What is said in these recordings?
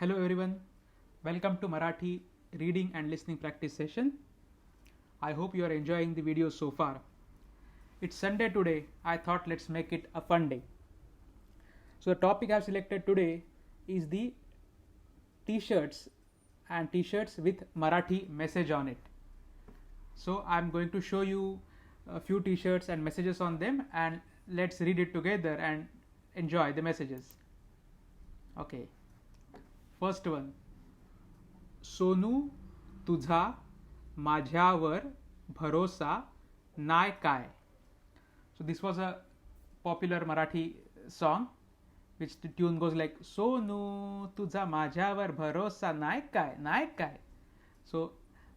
Hello everyone, welcome to Marathi reading and listening practice session. I hope you are enjoying the video so far. It's Sunday today, I thought let's make it a fun day. So the topic I have selected today is the t-shirts and t-shirts with Marathi message on it. So I'm going to show you a few t-shirts and messages on them, and let's read it together and enjoy the messages. Okay. First one, Sonu तुझा माझ्यावर भरोसा नाय काय. So this was a popular Marathi song which the tune goes like Sonu तुझा माझ्यावर भरोसा नाय काय नाय काय. So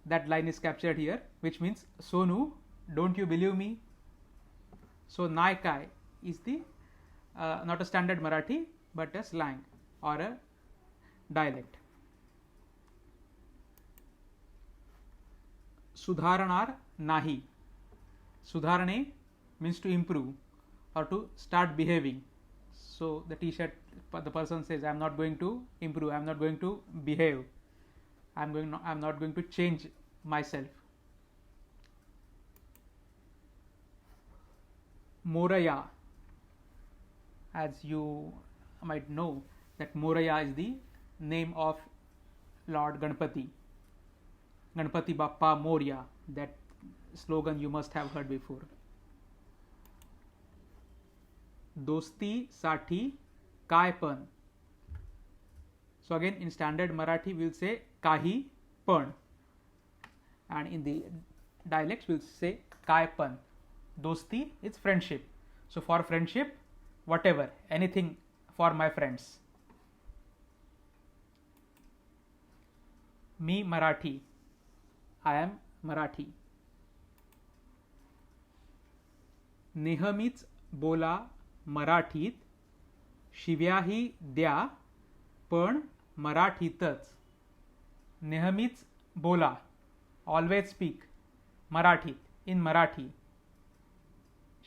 that line is captured here, which means Sonu, don't you believe me? So नाय काय is the not a standard Marathi but a slang or a dialect. सुधारणार नाही. सुधारणे means to improve or to start behaving. So the t-shirt, the person says, I am not going to improve, I am not going to behave, I am not going to change myself. Moraya, as you might know that Moraya is the name of Lord Ganpati. Ganpati Bappa Moria, that slogan you must have heard before. Dosti साठी काय पण. So again in standard Marathi we will say काही पण, and in the dialects we will say काय पण. Dosti is friendship. So for friendship, whatever, anything for my friends. Me Marathi, I am Marathi. नेहमीच बोला मराठीत, शिव्याही द्या पण मराठीतच. नेहमीच बोला, always speak मराठीत, in Marathi.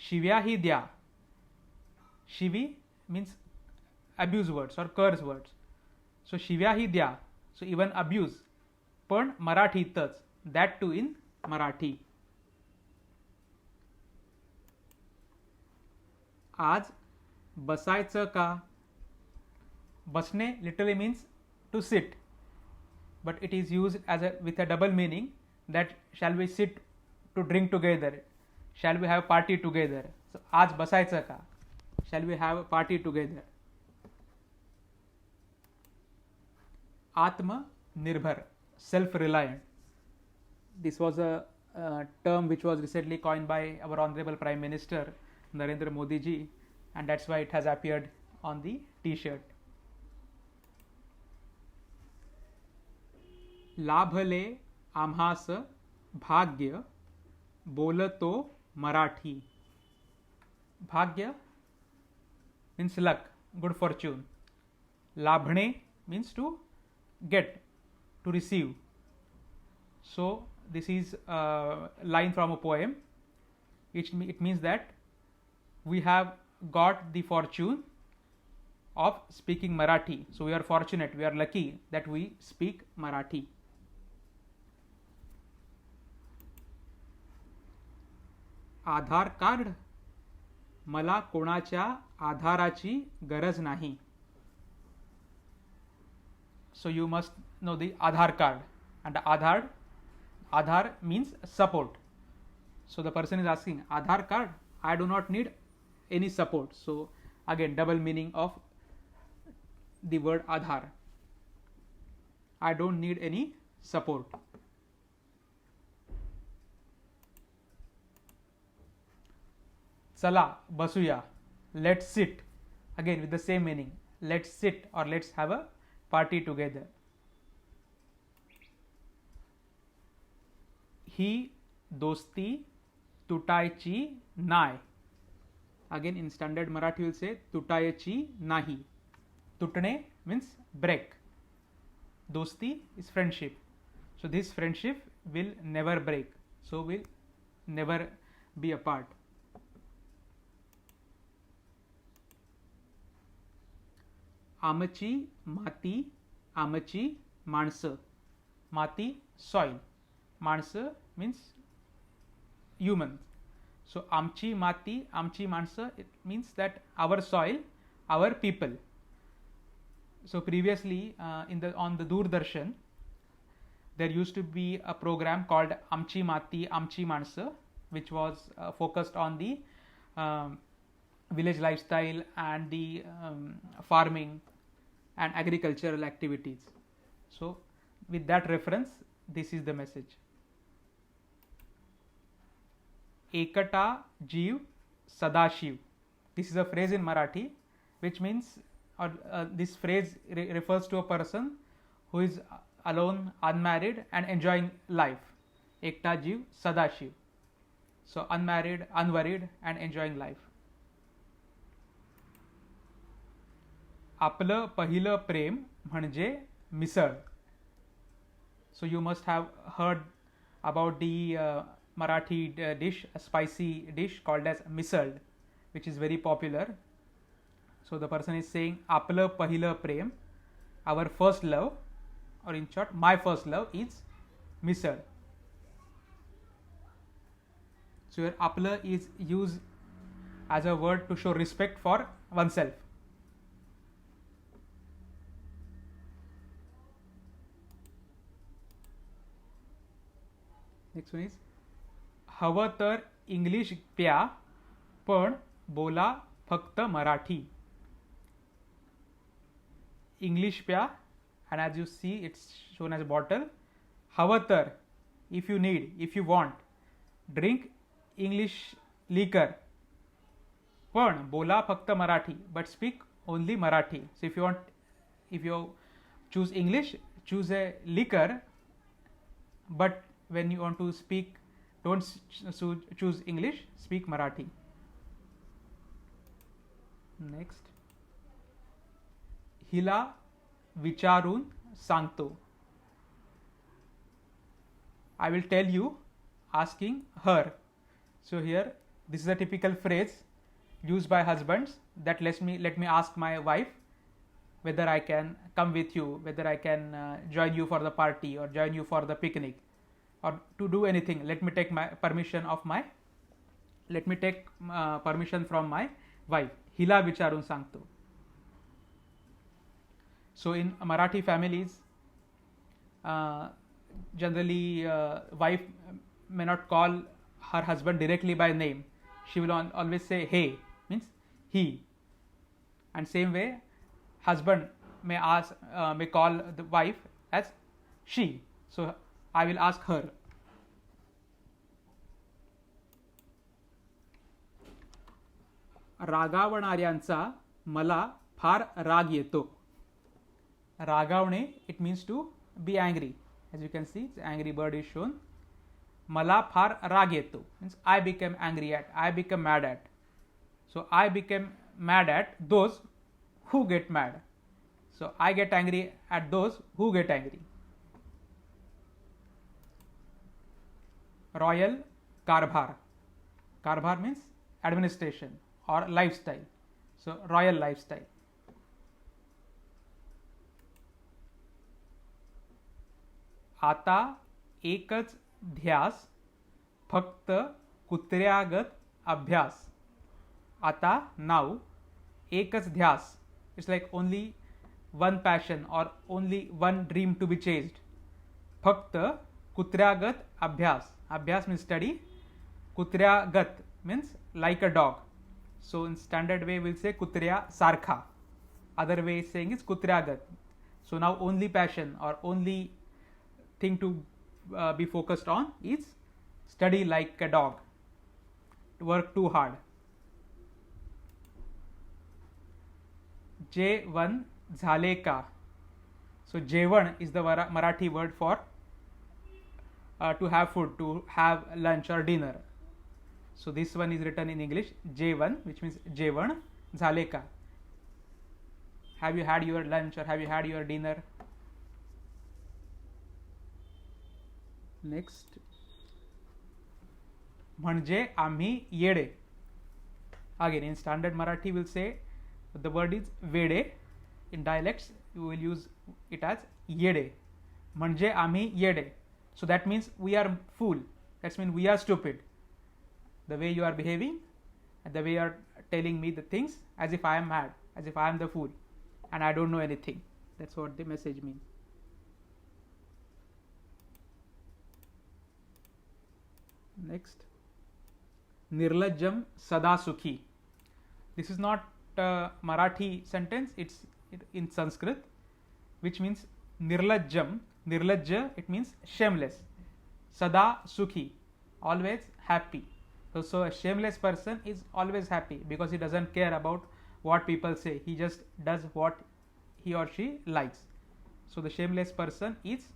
शिव्याही द्या. Shivi means abuse words or curse words. So शिव्याही द्या, so even abuse, पण मराठीतच, that too in Marathi. आज बसायचं का. बसणे literally means to sit, but it is used as with a double meaning, that shall we sit to drink together, shall we have party together. So आज बसायचं का, shall we have a party together. आत्मनिर्भर, self-reliant. This was a term which was recently coined by our Honorable Prime Minister Narendra Modi ji, and that's why it has appeared on the t-shirt. लाभले आम्हास भाग्य, बोलतो मराठी. भाग्य means luck, good fortune. लाभणे means to get, to receive. So this is a line from a poem. It means that we have got the fortune of speaking Marathi. So we are fortunate, we are lucky that we speak Marathi. Aadhaar card, मला कोणाच्या आधाराची गरज नाही. So you must know the Aadhaar card, and Aadhaar means support. So the person is asking, Aadhaar card, I do not need any support. So again double meaning of the word Aadhaar. I don't need any support. चला बसूया, let's sit, again with the same meaning, let's sit or let's have a party together. ही दोस्ती तुटायची नाय. Again in standard Marathi will say तुटायची नाही. तुटणे means break. Dosti is friendship. So this friendship will never break. So will never be apart. आमची माती आमची माणसं. माती, soil. माणसं means human. So आमची माती, आमची माणसं, it means that our soil, our people. So previously on the Doordarshan, there used to be a program called Amchi Mati, Amchi Mansa, which was focused on the village lifestyle and the farming and agricultural activities. So with that reference, this is the message. Ekata Jeev Sadashiv. This is a phrase in Marathi which means, this phrase refers to a person who is alone, unmarried and enjoying life. Ekta Jeev Sadashiv. So unmarried, unworried and enjoying life. आपलं पहिलं प्रेम म्हणजे misal. So you must have heard about the Marathi dish, a spicy dish called as misal, which is very popular. So the person is saying आपलं पहिलं प्रेम, our first love, or in short, my first love is misal. So here आपलं is used as a word to show respect for oneself. Next one is हवं तर English प्या पण बोला फक्त Marathi. English प्या, and as you see it's shown as a bottle. हवं तर, if you need, if you want, drink English liquor, पण बोला फक्त Marathi, but speak only Marathi. So if you choose English, choose a liquor, but when you want to speak, don't choose English, speak Marathi. Next, हिला विचारून सांगतो. I will tell you, asking her. So here this is a typical phrase used by husbands, that let me ask my wife whether I can come with you, whether I can join you for the party or join you for the picnic, or to do anything. Let me take permission from my wife. हिला विचारून सांगतो. So in Marathi families, generally wife may not call her husband directly by name. She will always say hey, means he. And same way, husband may call the wife as she. So I will ask her. रागावणाऱ्यांचा मला फार राग येतो. रागावणे, it means to be angry. As you can see, the angry bird is shown. मला फार राग येतो means I became angry at, I became mad at. So I became mad at those who get mad. So I get angry at those who get angry. Royal कारभार. कारभार means administration or lifestyle. So royal lifestyle. आता एकच ध्यास, फक्त कुत्र्यागत अभ्यास. आता now, एकच ध्यास, it's like only one passion or only one dream to be chased. फक्त कुत्र्यागत अभ्यास. अभ्यास means study. कुत्र्यागत means like a dog. So in standard way we'll say कुत्र्या सारखा. Other way saying is कुत्र्यागत. So now only passion or only thing to be focused on is study like a dog, work too hard. जेवण झाले का. So जेवण is the Marathi word for to have food, to have lunch or dinner. So this one is written in English जेवण, which means जेवण झाले का. Have you had your lunch or have you had your dinner? Next, म्हणजे आम्ही येडे. Again in standard Marathi we'll say the word is वेडे. In dialects you will use it as yede. म्हणजे आम्ही येडे. So that means we are fool. That means we are stupid. The way you are behaving, and the way you are telling me the things as if I am mad, as if I am the fool, and I don't know anything. That's what the message means. Next, Nirlajjam Sada Sukhi. This is not a Marathi sentence, it's in Sanskrit, which means Nirlajjam. Nirlajja, it means shameless. Sada Sukhi, always happy. So a shameless person is always happy because he doesn't care about what people say. He just does what he or she likes. So the shameless person is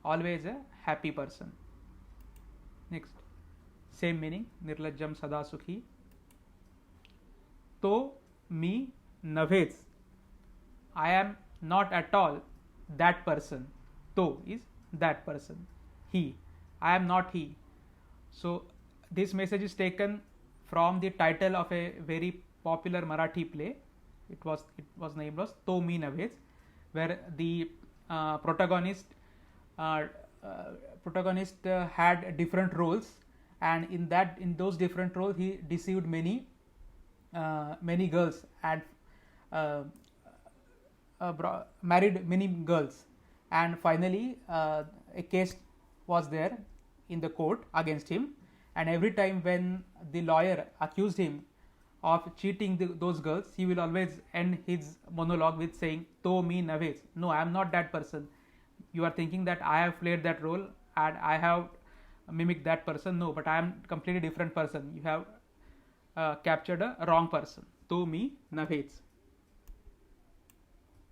always a happy person. Next, same meaning, Nirlajjam Sada Sukhi. To me navets. I am not at all that person. To is that person. He. I am not he. So this message is taken from the title of a very popular Marathi play. It was named as To Me Navets, where the protagonist had different roles, and in those different roles he deceived many girls and married many girls, and finally a case was there in the court against him, and every time when the lawyer accused him of cheating those girls, he will always end his monologue with saying, To me naves. No, I am not that person. You are thinking that I have played that role and I have mimicked that person. No, but I am completely different person. You have captured a wrong person. To me naves.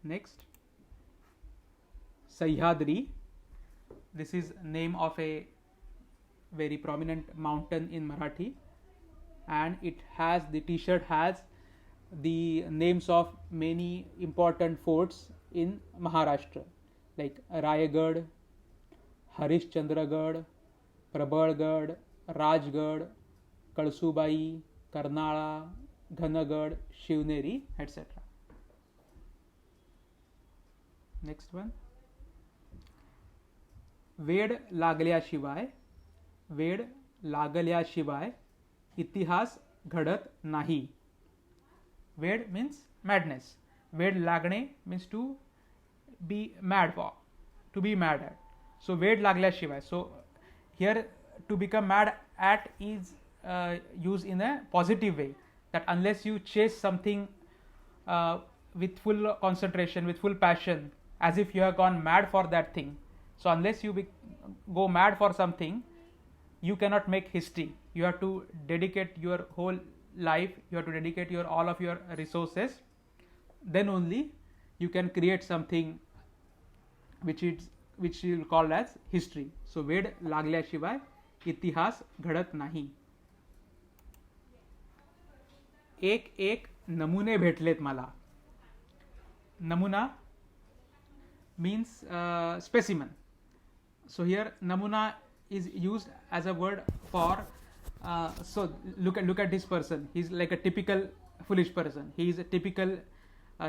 Next, Sahyadri. This is name of a very prominent mountain in Marathi, and the t-shirt has the names of many important forts in Maharashtra, like Rayagad, Harishchandragad, Prabalgad, Rajgad, Kalsubai, Karnala, Ghanagad, Shivneri, etc. Next one, वेड लागल्याशिवाय इतिहास घडत नाही. वेड means madness. वेड लागणे means to be mad for, to be mad at. So Wade लागल्याशिवाय. So here to become mad at is used in a positive way, that unless you chase something with full concentration, with full passion, as if you have gone mad for that thing. So unless you go mad for something, you cannot make history. You have to dedicate your whole life, you have to dedicate all of your resources, then only you can create something which you will call as history. So वेड लागल्याशिवाय इतिहास घडत नाही. एक नमुने भेटलेत मला. Namuna means specimen. So here namuna is used as a word for so look at this person. He is like a typical foolish person. He is a typical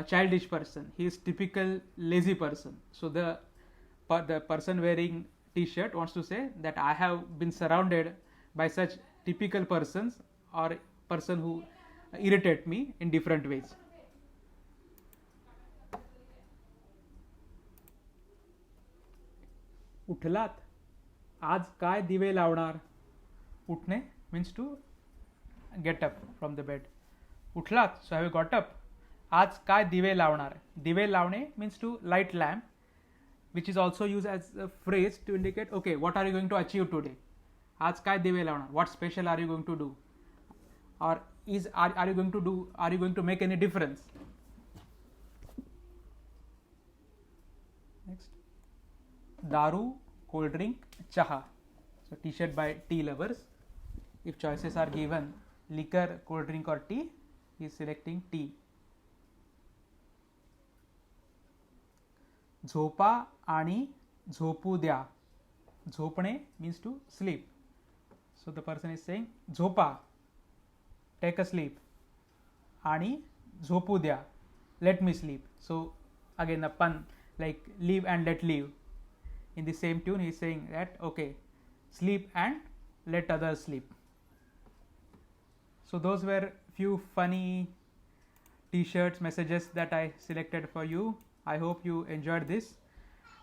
childish person. He is typical lazy person. So the person wearing t-shirt wants to say that I have been surrounded by such typical persons or person who irritate me in different ways. उठलात आज काय दिवे लावणार. उठणे means to get up from the bed. उठलात, so have you got up. आज काय दिवे लावणार. दिवे लावणे means to light lamp, which is also used as a phrase to indicate, okay, what are you going to achieve today. आज काय दिवे लावणार. What special are you going to do, or are you going to make any difference. Next, दारू, cold drink, chaha. So t-shirt by tea lovers. If choices are given, liquor, cold drink or tea, he is selecting tea. झोपा आणि झोपू द्या. झोपणे means to sleep. So the person is saying झोपा, take a sleep, आणि झोपू द्या, let me sleep. So again a pun like live and let live. In the same tune, he is saying that okay, sleep and let others sleep. So those were few funny t-shirts messages that I selected for you. I hope you enjoyed this.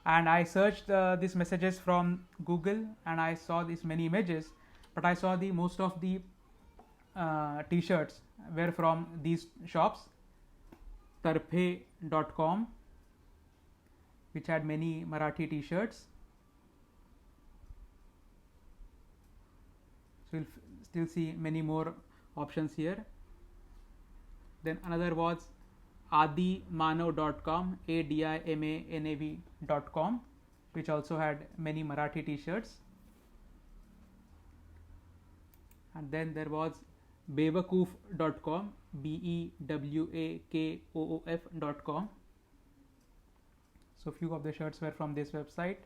And I searched these messages from Google and I saw these many images, but I saw the most of the t-shirts were from these shops, tarphe.com, which had many Marathi t-shirts. So you'll still see many more options here. Then another was adimanav.com, adimanav.com, which also had many Marathi t-shirts. And then there was bewakoof.com, bewakoof.com. So few of the shirts were from this website.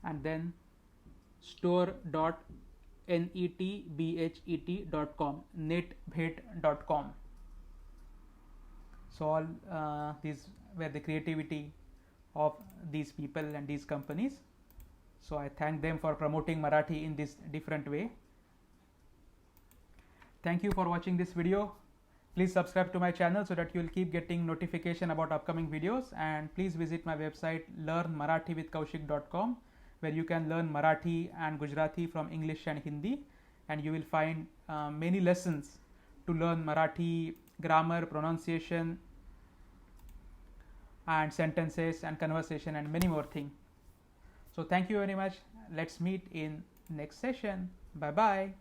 And then store.netbhet.com, netbhet.com. So all these were the creativity of these people and these companies. So I thank them for promoting Marathi in this different way. Thank you for watching this video. Please subscribe to my channel so that you will keep getting notification about upcoming videos, and please visit my website learnmarathivithkaushik.com, where you can learn Marathi and Gujarati from English and Hindi, and you will find many lessons to learn Marathi grammar, pronunciation and sentences and conversation and many more things. So thank you very much. Let's meet in next session. Bye bye.